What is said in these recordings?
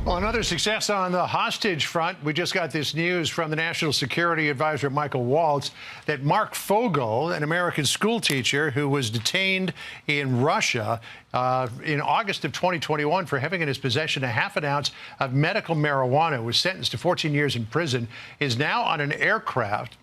Well, another success on the hostage front. We just got this news from the National Security Advisor, Michael Waltz, that Marc Fogel, an American school teacher who was detained in Russia in August of 2021 for having in his possession a half an ounce of medical marijuana, was sentenced to 14 years in prison, is now on an aircraft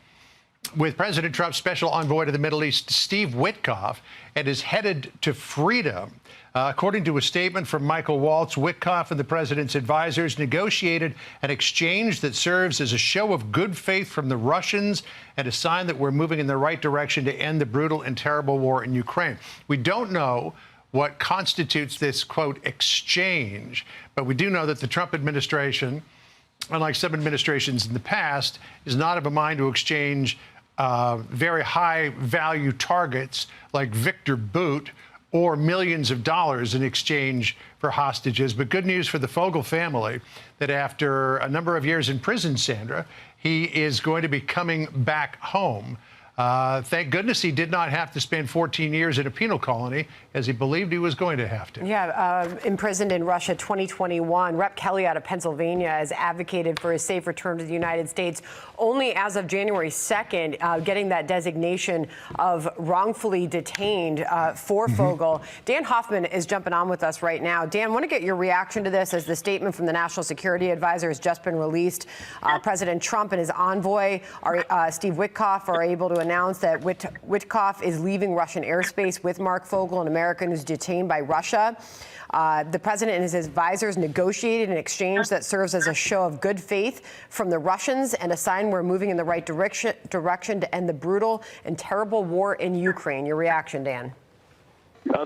with President Trump's special envoy to the Middle East, Steve Witkoff, and is headed to freedom. According to a statement from Michael Waltz, Witkoff and the president's advisors negotiated an exchange that serves as a show of good faith from the Russians and a sign that we're moving in the right direction to end the brutal and terrible war in Ukraine. We don't know what constitutes this, quote, exchange, but we do know that the Trump administration, unlike some administrations in the past, is not of a mind to exchange very high-value targets like Victor Boot or millions of dollars in exchange for hostages. But good news for the Fogle family that after a number of years in prison, Sandra, he is going to be coming back home. Thank goodness he did not have to spend 14 years in a penal colony, as he believed he was going to have to. Yeah, imprisoned in Russia 2021. Rep. Kelly out of Pennsylvania has advocated for his safe return to the United States only as of January 2nd, getting that designation of wrongfully detained for Fogel. Dan Hoffman is jumping on with us right now. Dan, I want to get your reaction to this as the statement from the National Security Advisor has just been released. President Trump and his envoy, Steve Witkoff, are able to announce that Witkoff is leaving Russian airspace with Marc Fogel, an American who's detained by Russia. The president and his advisors negotiated an exchange that serves as a show of good faith from the Russians and a sign we're moving in the right direction to end the brutal and terrible war in Ukraine. Your reaction, Dan?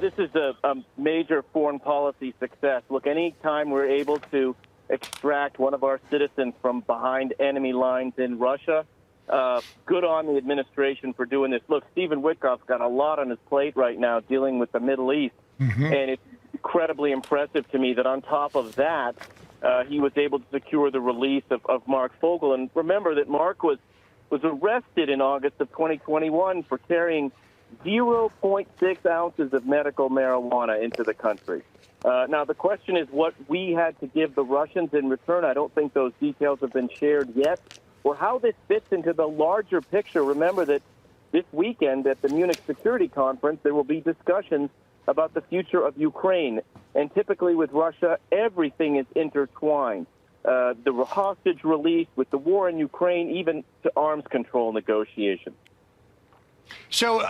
This is a major foreign policy success. Look, any time we're able to extract one of our citizens from behind enemy lines in Russia, good on the administration for doing this. Look, Stephen Witkoff's got a lot on his plate right now dealing with the Middle East, and it's incredibly impressive to me that on top of that, he was able to secure the release of Marc Fogel. And remember that Marc was arrested in August of 2021 for carrying 0.6 ounces of medical marijuana into the country. Now, the question is what we had to give the Russians in return. I don't think those details have been shared yet, or how this fits into the larger picture. Remember that this weekend at the Munich Security Conference, there will be discussions about the future of Ukraine. And typically with Russia, everything is intertwined. The hostage release with the war in Ukraine, even to arms control negotiations. So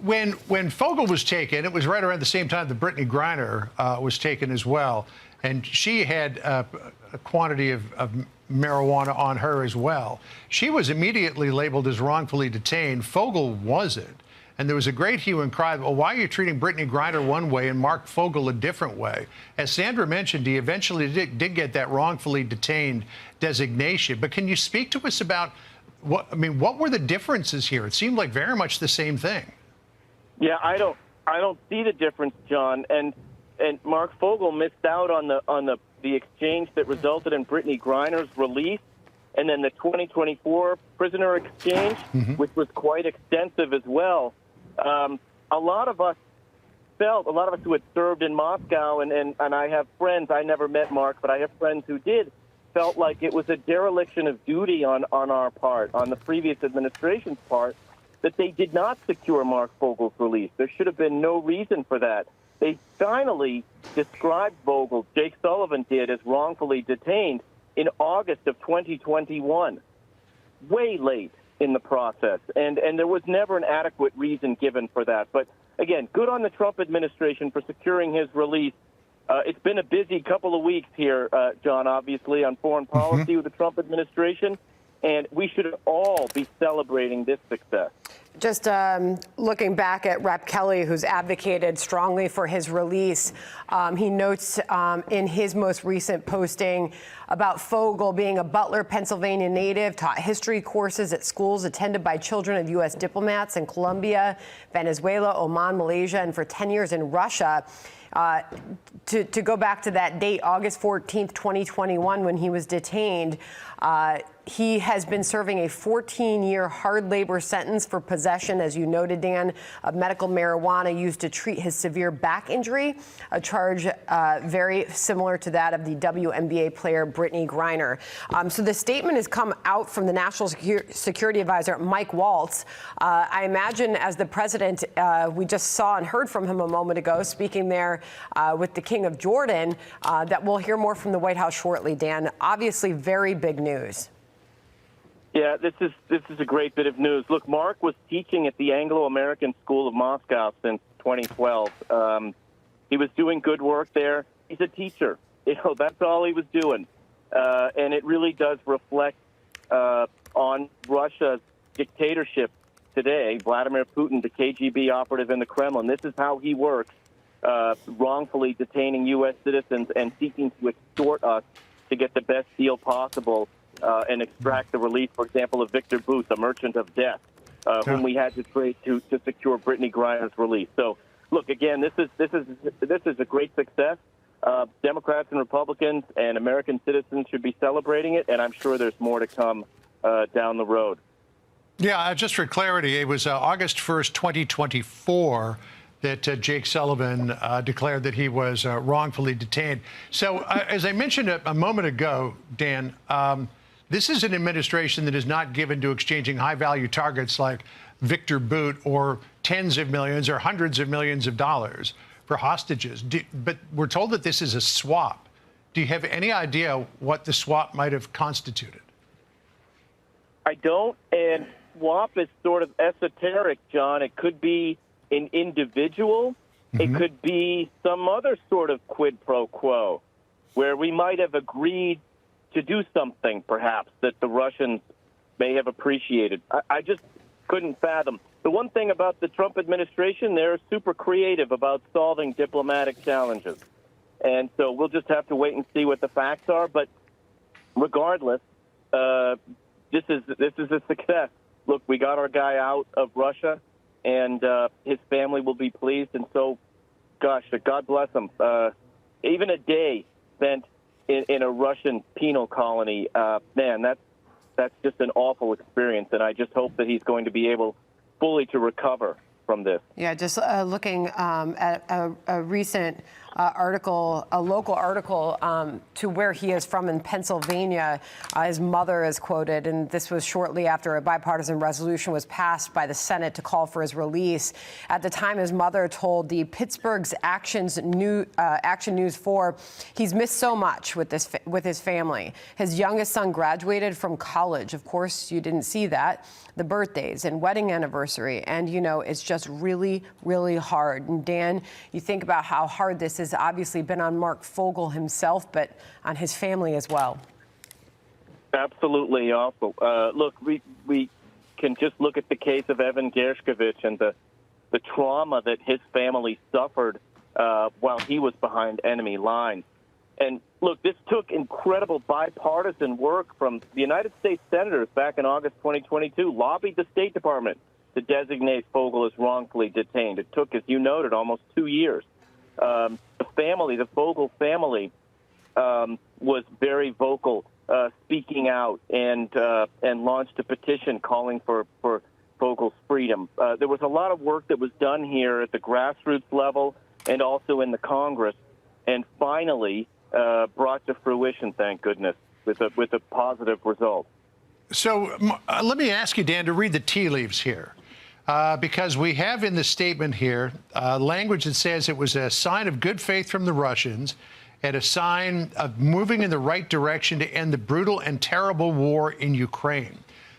when Fogel was taken, it was right around the same time that Brittany Griner was taken as well. And she had a quantity of marijuana on her as well. She was immediately labeled as wrongfully detained. Fogel wasn't. And there was a great hue and cry, well, why are you treating Brittany Griner one way and Marc Fogel a different way? As Sandra mentioned, he eventually did get that wrongfully detained designation. But can you speak to us about what were the differences here? It seemed like very much the same thing. Yeah, I don't see the difference, John. And Marc Fogel missed out on the exchange that resulted in Brittany Griner's release, and then the 2024 prisoner exchange, which was quite extensive as well. A lot of us who had served in Moscow, and I have friends, I never met Marc, but I have friends who did, felt like it was a dereliction of duty on our part, on the previous administration's part, that they did not secure Marc Fogel's release. There should have been no reason for that. They finally described Fogel, Jake Sullivan did, as wrongfully detained in August of 2021, way late in the process. And there was never an adequate reason given for that. But again, good on the Trump administration for securing his release. It's been a busy couple of weeks here, John, obviously, on foreign policy with the Trump administration. And we should all be celebrating this success. Just looking back at Rep. Kelly, who's advocated strongly for his release, he notes in his most recent posting about Fogel being a Butler, Pennsylvania native, taught history courses at schools attended by children of U.S. diplomats in Colombia, Venezuela, Oman, Malaysia, and for 10 years in Russia. To go back to that date, August 14th, 2021, when he was detained, he has been serving a 14-year hard labor sentence for possession, as you noted, Dan, of medical marijuana used to treat his severe back injury, a charge very similar to that of the WNBA player Brittany Griner. So the statement has come out from the National Security Advisor, Mike Waltz. I imagine as the president, we just saw and heard from him a moment ago, speaking there with the King of Jordan, that we'll hear more from the White House shortly, Dan. Obviously, very big news. Yeah, this is a great bit of news. Look, Mark was teaching at the Anglo-American School of Moscow since 2012. He was doing good work there. He's a teacher. That's all he was doing. And it really does reflect on Russia's dictatorship today. Vladimir Putin, the KGB operative in the Kremlin, this is how he works, wrongfully detaining U.S. citizens and seeking to extort us to get the best deal possible and extract the release, for example, of Victor Booth, a merchant of death, whom we had to trade to secure Brittany Griner's release. So, look, again, this is a great success. Democrats and Republicans and American citizens should be celebrating it, and I'm sure there's more to come down the road. Yeah, just for clarity, it was August 1st, 2024 that Jake Sullivan declared that he was wrongfully detained. So as I mentioned a moment ago, Dan, this is an administration that is not given to exchanging high-value targets like Victor Boot or tens of millions or hundreds of millions of dollars for hostages. But we're told that this is a swap. Do you have any idea what the swap might have constituted? I don't, and swap is sort of esoteric, John. It could be an individual. It could be some other sort of quid pro quo where we might have agreed to do something, perhaps, that the Russians may have appreciated. I just couldn't fathom. The one thing about the Trump administration, they're super creative about solving diplomatic challenges. And so we'll just have to wait and see what the facts are. But regardless, this is a success. Look, we got our guy out of Russia, and his family will be pleased. And so, gosh, God bless him. Even a day spent in a Russian penal colony, man, that's just an awful experience. And I just hope that he's going to be able fully to recover from this. Yeah, just looking at a recent article, a local article to where he is from in Pennsylvania. His mother is quoted, and this was shortly after a bipartisan resolution was passed by the Senate to call for his release. At the time, his mother told the Pittsburgh's Action News 4, he's missed so much with his family. His youngest son graduated from college. Of course, you didn't see that. The birthdays and wedding anniversary. And, you know, it's just really, really hard. And, Dan, you think about how hard this has obviously been on Marc Fogel himself, but on his family as well. Absolutely awful. Look, we can just look at the case of Evan Gershkovich and the trauma that his family suffered while he was behind enemy lines. And look, this took incredible bipartisan work from the United States senators back in August 2022, lobbied the State Department to designate Fogel as wrongfully detained. It took, as you noted, almost 2 years. The family, the Fogel family, was very vocal, speaking out, and launched a petition calling for Fogel's freedom. There was a lot of work that was done here at the grassroots level and also in the Congress, and finally brought to fruition, thank goodness, with a positive result. So let me ask you, Dan, to read the tea leaves here. Because we have in the statement here language that says it was a sign of good faith from the Russians and a sign of moving in the right direction to end the brutal and terrible war in Ukraine.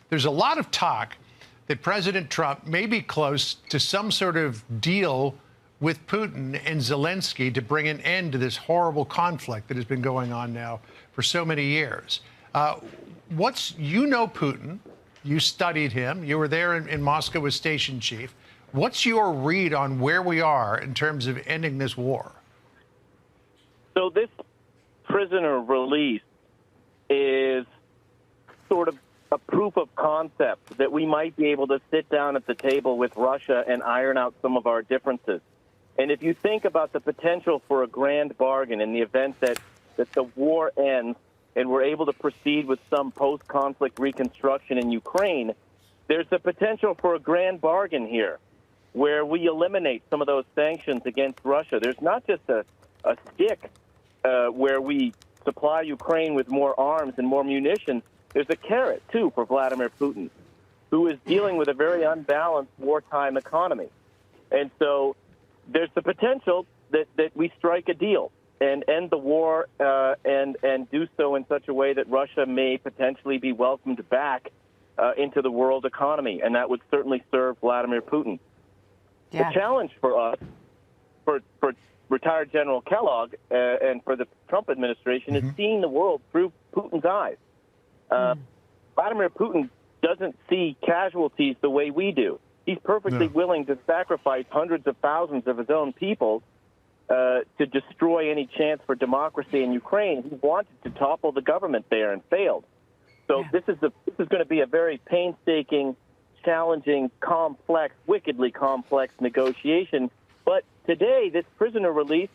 There's a lot of talk that President Trump may be close to some sort of deal with Putin and Zelensky to bring an end to this horrible conflict that has been going on now for so many years. You know Putin. You studied him. You were there in Moscow as station chief. What's your read on where we are in terms of ending this war? So this prisoner release is sort of a proof of concept that we might be able to sit down at the table with Russia and iron out some of our differences. And if you think about the potential for a grand bargain in the event that the war ends and we're able to proceed with some post-conflict reconstruction in Ukraine, there's the potential for a grand bargain here where we eliminate some of those sanctions against Russia. There's not just a stick where we supply Ukraine with more arms and more munitions. There's a carrot, too, for Vladimir Putin, who is dealing with a very unbalanced wartime economy. And so there's the potential that we strike a deal and end the war and do so in such a way that Russia may potentially be welcomed back into the world economy, and that would certainly serve Vladimir Putin. Yeah. The challenge for us, for retired General Kellogg and for the Trump administration, is seeing the world through Putin's eyes. Vladimir Putin doesn't see casualties the way we do. He's perfectly willing to sacrifice hundreds of thousands of his own people to destroy any chance for democracy in Ukraine. He wanted to topple the government there and failed. So this is going to be a very painstaking, challenging, complex, wickedly complex negotiation. But today, this prisoner release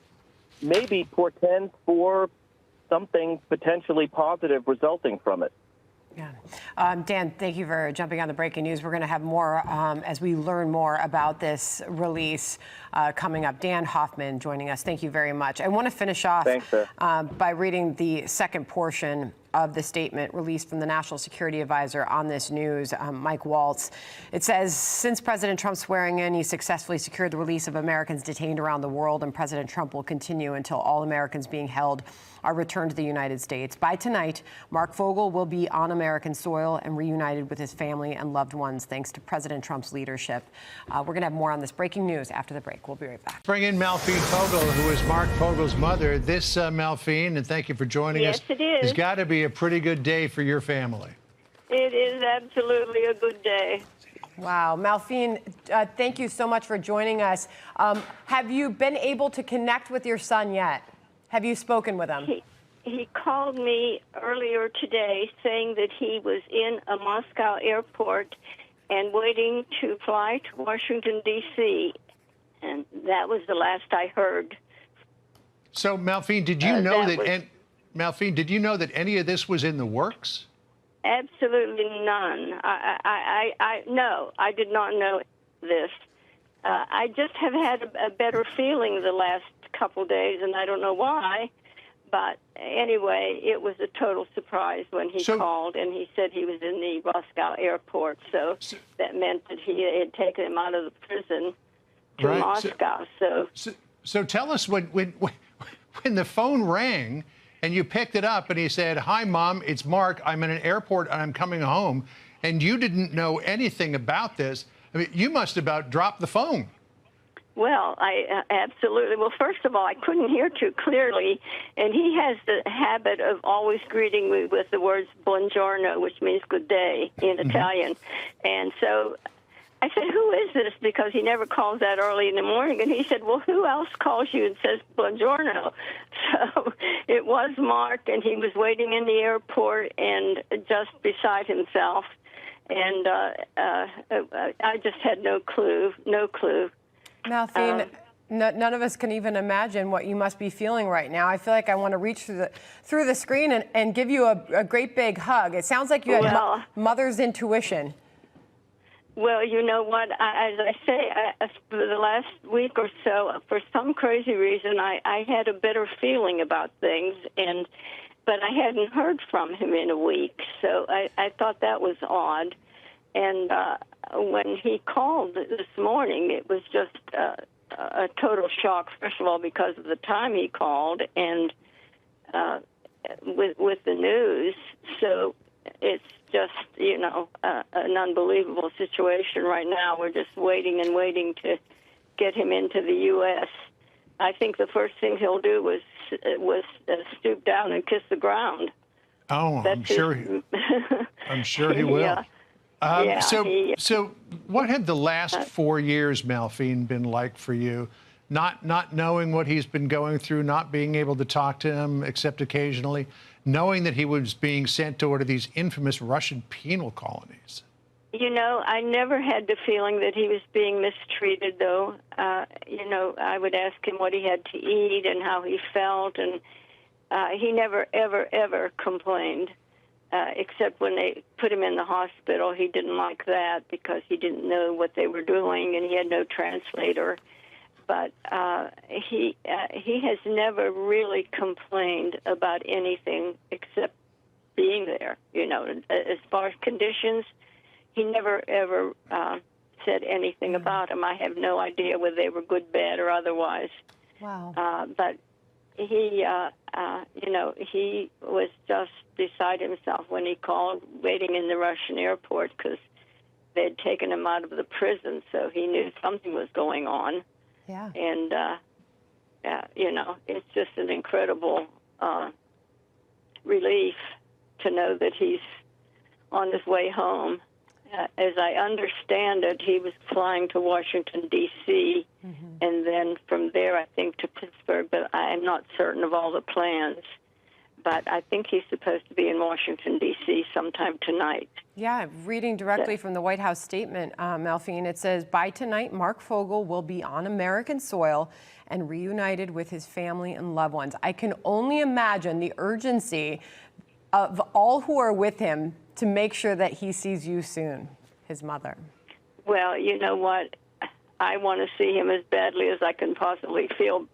maybe portends for something potentially positive resulting from it. Yeah. Dan, thank you for jumping on the breaking news. We're going to have more as we learn more about this release coming up. Dan Hoffman joining us. Thank you very much. I want to finish off by reading the second portion of the statement released from the National Security Advisor on this news, Mike Waltz. It says, since President Trump's swearing in, he successfully secured the release of Americans detained around the world, and President Trump will continue until all Americans being held are returned to the United States. By tonight, Marc Fogel will be on American soil and reunited with his family and loved ones, thanks to President Trump's leadership. We're going to have more on this breaking news after the break. We'll be right back. Bring in Maline Fogle, who is Marc Fogel's mother. This, Maline, and thank you for joining us. Yes, it is. It's got to be a pretty good day for your family. It is absolutely a good day. Wow. Maline, thank you so much for joining us. Have you been able to connect with your son yet? Have you spoken with him? He called me earlier today saying that he was in a Moscow airport and waiting to fly to Washington, D.C., and that was the last I heard. So, Maline, did you know Maline, did you know that any of this was in the works? Absolutely none. No, I did not know this. I just have had a better feeling the last couple days, and I don't know why. But anyway, it was a total surprise when he called, and he said he was in the Moscow airport. So that meant that he had taken him out of the prison to Moscow. So tell us, when the phone rang and you picked it up and he said, "Hi, Mom, it's Mark. I'm in an airport and I'm coming home," and you didn't know anything about this, I mean, you must have about dropped the phone. Well, I absolutely. Well, first of all, I couldn't hear too clearly, and he has the habit of always greeting me with the words "buongiorno," which means good day in Italian. And so I said, "Who is this?" Because he never calls that early in the morning. And he said, "Well, who else calls you and says buongiorno?" So it was Mark, and he was waiting in the airport and just beside himself. And I just had no clue. Maline, none of us can even imagine what you must be feeling right now. I feel like I want to reach through the screen and give you a great big hug. It sounds like you had mother's intuition. Well, you know what? As I say, for the last week or so, for some crazy reason, I had a better feeling about things, but I hadn't heard from him in a week, so I thought that was odd. And when he called this morning, it was just a total shock, first of all, because of the time he called and with the news. So it's just, an unbelievable situation right now. We're just waiting to get him into the U.S. I think the first thing he'll do was stoop down and kiss the ground. Oh, I'm sure he will. Yeah. So what have the last 4 years, Maline, been like for you? Not knowing what he's been going through, not being able to talk to him except occasionally, knowing that he was being sent to one of these infamous Russian penal colonies. I never had the feeling that he was being mistreated, though. I would ask him what he had to eat and how he felt, and he never, ever, ever complained, except when they put him in the hospital. He didn't like that because he didn't know what they were doing, and he had no translator. But he has never really complained about anything except being there. As far as conditions, he never, ever said anything about them. I have no idea whether they were good, bad, or otherwise. Wow. But he, he was just beside himself when he called, waiting in the Russian airport because they had taken him out of the prison, so he knew something was going on. Yeah. And, it's just an incredible relief to know that he's on his way home. As I understand it, he was flying to Washington, D.C., and then from there, I think, to Pittsburgh, but I am not certain of all the plans. But I think he's supposed to be in Washington, D.C. sometime tonight. Yeah, reading directly from the White House statement, Malphine, it says, by tonight, Marc Fogel will be on American soil and reunited with his family and loved ones. I can only imagine the urgency of all who are with him to make sure that he sees you soon, his mother. Well, you know what? I want to see him as badly as I can possibly feel,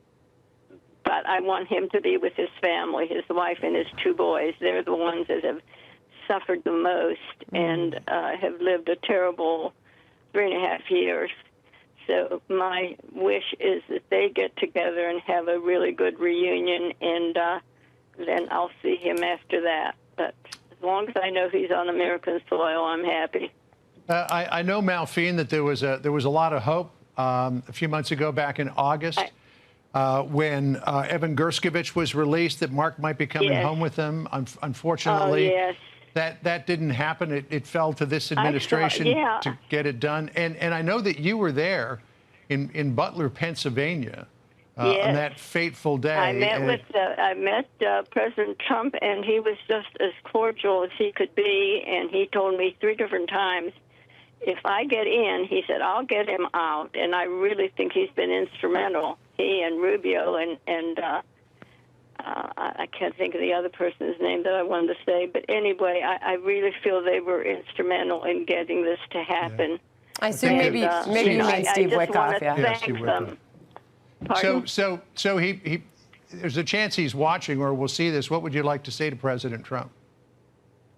but I want him to be with his family, his wife and his 2 boys. They're the ones that have suffered the most and have lived a terrible 3.5 years. So my wish is that they get together and have a really good reunion, and then I'll see him after that. But as long as I know he's on American soil, I'm happy. I know, Malphine, that there was a lot of hope a few months ago, back in August, when Evan Gershkovich was released, that Mark might be coming home with them. Unfortunately, that didn't happen. It fell to this administration to get it done. And I know that you were there in Butler, Pennsylvania, on that fateful day. I met President Trump, and he was just as cordial as he could be. And he told me 3 different times, if I get in, he said, I'll get him out. And I really think he's been instrumental. He and Rubio and I can't think of the other person's name that I wanted to say. But anyway, I really feel they were instrumental in getting this to happen. Yeah. I assume maybe you mean Steve Wickoff. Thank them. Pardon? So he there's a chance he's watching or will see this. What would you like to say to President Trump?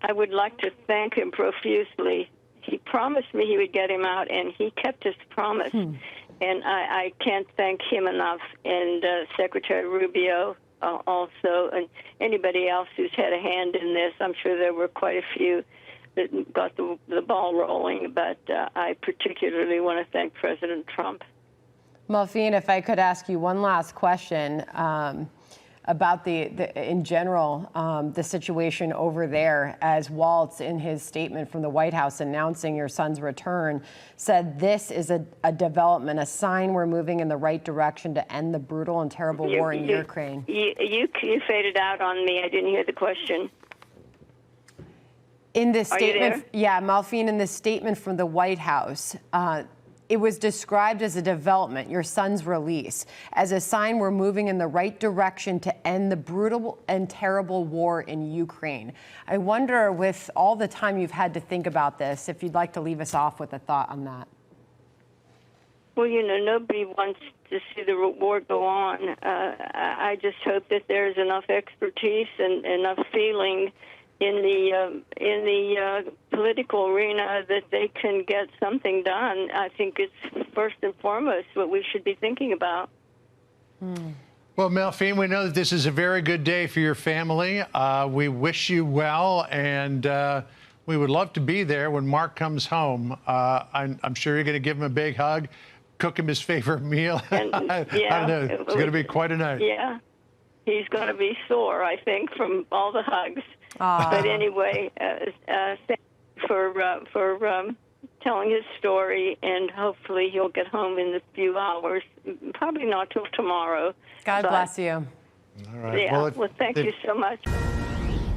I would like to thank him profusely. He promised me he would get him out, and he kept his promise. And I can't thank him enough, and Secretary Rubio also, and anybody else who's had a hand in this. I'm sure there were quite a few that got the ball rolling, but I particularly want to thank President Trump. Malphine, if I could ask you one last question about in general, the situation over there, as Waltz, in his statement from the White House announcing your son's return, said this is a development, a sign we're moving in the right direction to end the brutal and terrible war in Ukraine. You faded out on me. I didn't hear the question. In this statement, Malphine, in this statement from the White House, it was described as a development, your son's release, as a sign we're moving in the right direction to end the brutal and terrible war in Ukraine. I wonder, with all the time you've had to think about this, if you'd like to leave us off with a thought on that. Well, nobody wants to see the war go on. I just hope that there's enough expertise and enough feeling in the political arena that they can get something done. I think it's first and foremost what we should be thinking about. Well, Malphine, we know that this is a very good day for your family. We wish you well, and we would love to be there when Mark comes home. I'm sure you're going to give him a big hug, cook him his favorite meal. I don't know. It's going to be quite a night. Yeah. He's going to be sore, I think, from all the hugs. But anyway, thank you for telling his story, and hopefully he'll get home in a few hours. Probably not till tomorrow. God bless you. All right. Yeah. Well, thank you so much.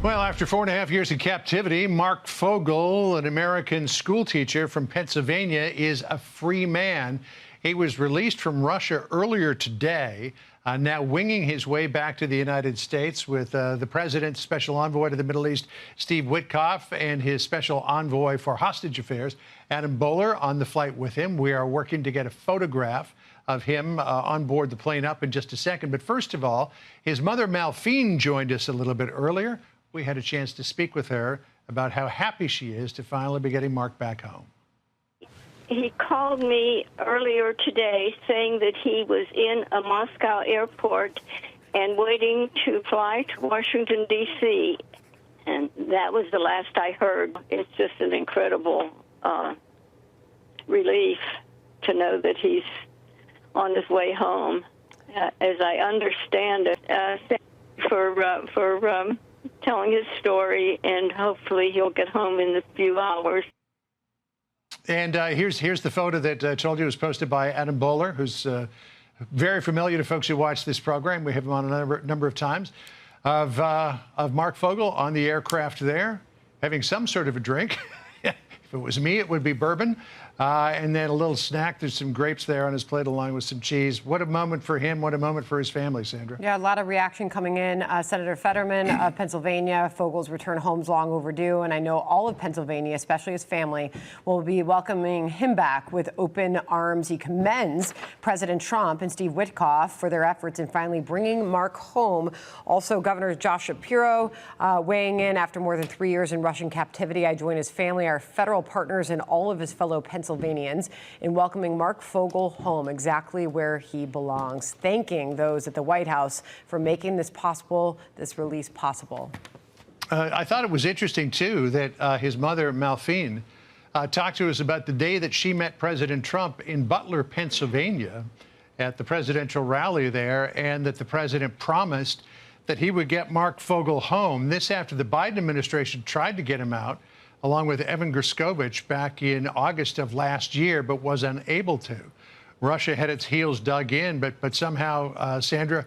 Well, after 4.5 years in captivity, Marc Fogel, an American schoolteacher from Pennsylvania, is a free man. He was released from Russia earlier today, now winging his way back to the United States with the president's special envoy to the Middle East, Steve Witkoff, and his special envoy for hostage affairs, Adam Boehler, on the flight with him. We are working to get a photograph of him on board the plane up in just a second. But first of all, his mother, Maline, joined us a little bit earlier. We had a chance to speak with her about how happy she is to finally be getting Marc back home. He called me earlier today saying that he was in a Moscow airport and waiting to fly to Washington, D.C., and that was the last I heard. It's just an incredible relief to know that he's on his way home. As I understand it, thank you for telling his story, and hopefully he'll get home in a few hours. And here's the photo that I told you was posted by Adam Boehler, who's very familiar to folks who watch this program. We have him on a number of times, of Marc Fogel on the aircraft there, having some sort of a drink. If it was me, it would be bourbon. And then a little snack. There's some grapes there on his plate along with some cheese. What a moment for him. What a moment for his family, Sandra. Yeah, a lot of reaction coming in. Senator Fetterman of Pennsylvania, Fogel's return home's long overdue. And I know all of Pennsylvania, especially his family, will be welcoming him back with open arms. He commends President Trump and Steve Witkoff for their efforts in finally bringing Marc home. Also, Governor Josh Shapiro weighing in after more than 3 years in Russian captivity. I join his family, our federal partners, and all of his fellow Pennsylvanians in welcoming Marc Fogel home, exactly where he belongs, thanking those at the White House for making this release possible. I thought it was interesting, too, that his mother, Maline, talked to us about the day that she met President Trump in Butler, Pennsylvania, at the presidential rally there, and that the president promised that he would get Marc Fogel home. This after the Biden administration tried to get him out, along with Evan Gershkovich back in August of last year, but was unable to. Russia had its heels dug in, but somehow, Sandra,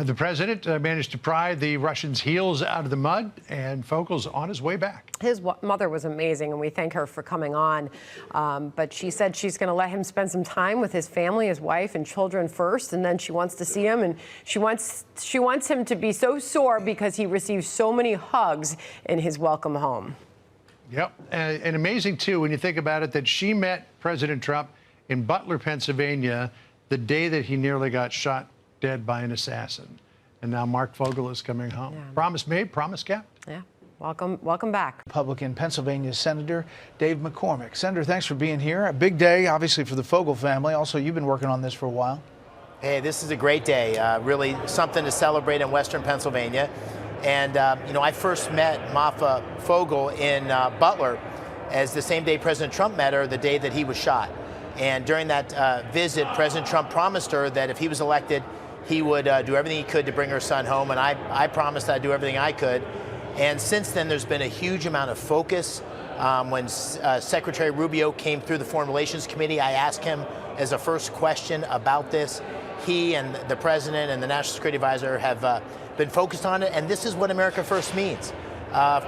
the president managed to pry the Russians' heels out of the mud, and Fogel's on his way back. His mother was amazing, and we thank her for coming on. But she said she's going to let him spend some time with his family, his wife and children first, and then she wants to see him, and she wants him to be so sore because he received so many hugs in his welcome home. Yep, and amazing, too, when you think about it, that she met President Trump in Butler, Pennsylvania, the day that he nearly got shot dead by an assassin. And now Marc Fogel is coming home. Yeah. Promise made, promise kept. Yeah, welcome back. Republican Pennsylvania Senator Dave McCormick. Senator, thanks for being here. A big day, obviously, for the Fogel family. Also, you've been working on this for a while. Hey, this is a great day. Really something to celebrate in Western Pennsylvania. And, I first met Maline Fogle in Butler as the same day President Trump met her, the day that he was shot. And during that visit, President Trump promised her that if he was elected, he would do everything he could to bring her son home. And I promised I'd do everything I could. And since then, there's been a huge amount of focus. When Secretary Rubio came through the Foreign Relations Committee, I asked him as a first question about this. He and the president and the National Security Advisor have been focused on it, and this is what America First means.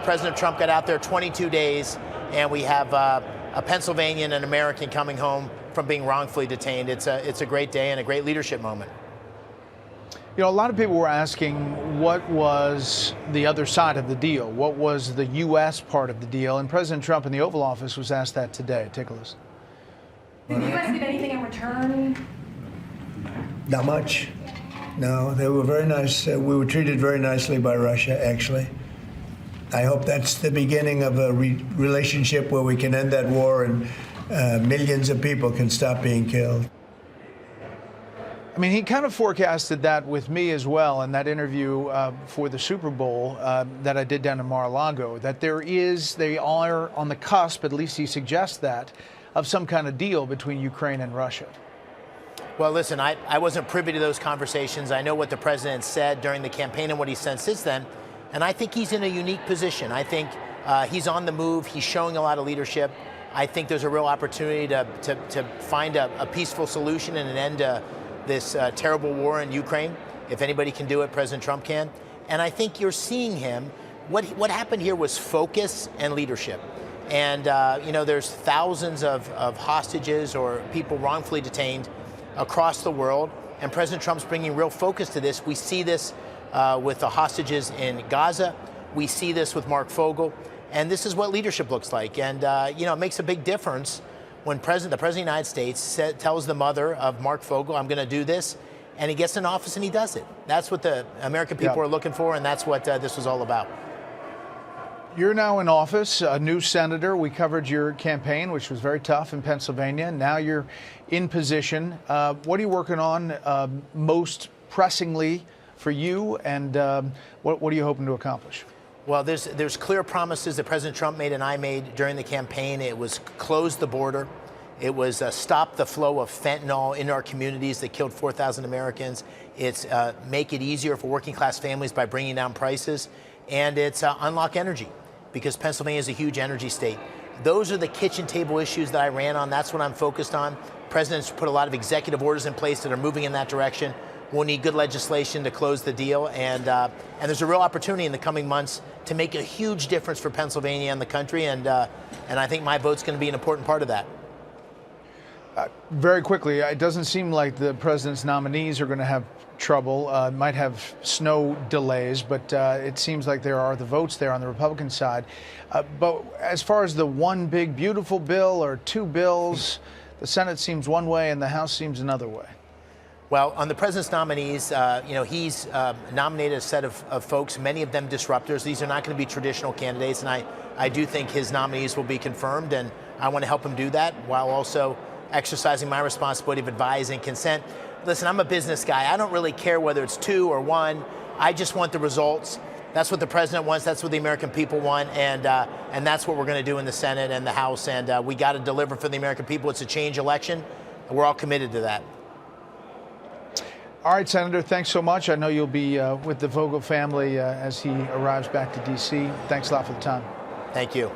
President Trump got out there 22 days, and we have a Pennsylvanian and American coming home from being wrongfully detained. It's a great day and a great leadership moment. A lot of people were asking what was the other side of the deal? What was the U.S. part of the deal? And President Trump in the Oval Office was asked that today. Take a listen. Did the U.S. give anything in return? Not much. No, they were very nice. We were treated very nicely by Russia, actually. I hope that's the beginning of a relationship where we can end that war and millions of people can stop being killed. I mean, he kind of forecasted that with me as well in that interview for the Super Bowl that I did down in Mar-a-Lago, that they are on the cusp, at least he suggests that, of some kind of deal between Ukraine and Russia. Well, listen, I wasn't privy to those conversations. I know what the president said during the campaign and what he's said since then. And I think he's in a unique position. I think he's on the move. He's showing a lot of leadership. I think there's a real opportunity to find a peaceful solution and an end to this terrible war in Ukraine. If anybody can do it, President Trump can. And I think you're seeing him what happened here was focus and leadership. And, there's thousands of hostages or people wrongfully detained across the world. And President Trump's bringing real focus to this. We see this with the hostages in Gaza. We see this with Marc Fogel. And this is what leadership looks like. And, it makes a big difference when the President of the United States tells the mother of Marc Fogel, I'm going to do this. And he gets in office and he does it. That's what the American people are looking for. And that's what this was all about. You're now in office, a new senator. We covered your campaign, which was very tough in Pennsylvania. Now you're in position. What are you working on most pressingly for you, and what are you hoping to accomplish? Well, there's clear promises that President Trump made and I made during the campaign. It was close the border. It was stop the flow of fentanyl in our communities that killed 4,000 Americans. It's make it easier for working class families by bringing down prices. And it's unlock energy, because Pennsylvania is a huge energy state. Those are the kitchen table issues that I ran on. That's what I'm focused on. President's put a lot of executive orders in place that are moving in that direction. We'll need good legislation to close the deal. And there's a real opportunity in the coming months to make a huge difference for Pennsylvania and the country. And I think my vote's going to be an important part of that. Very quickly, it doesn't seem like the president's nominees are going to have trouble. Might have snow delays, but it seems like there are the votes there on the Republican side. But as far as the one big beautiful bill or two bills, the Senate seems one way and the House seems another way. Well, on the president's nominees, he's nominated a set of folks, many of them disruptors. These are not going to be traditional candidates, and I do think his nominees will be confirmed, and I want to help him do that while also exercising my responsibility of advising consent. Listen, I'm a business guy. I don't really care whether it's two or one. I just want the results. That's what the president wants. That's what the American people want. And that's what we're going to do in the Senate and the House. And we got to deliver for the American people. It's a change election. And we're all committed to that. All right, Senator, thanks so much. I know you'll be with the Fogle family as he arrives back to D.C. Thanks a lot for the time. Thank you.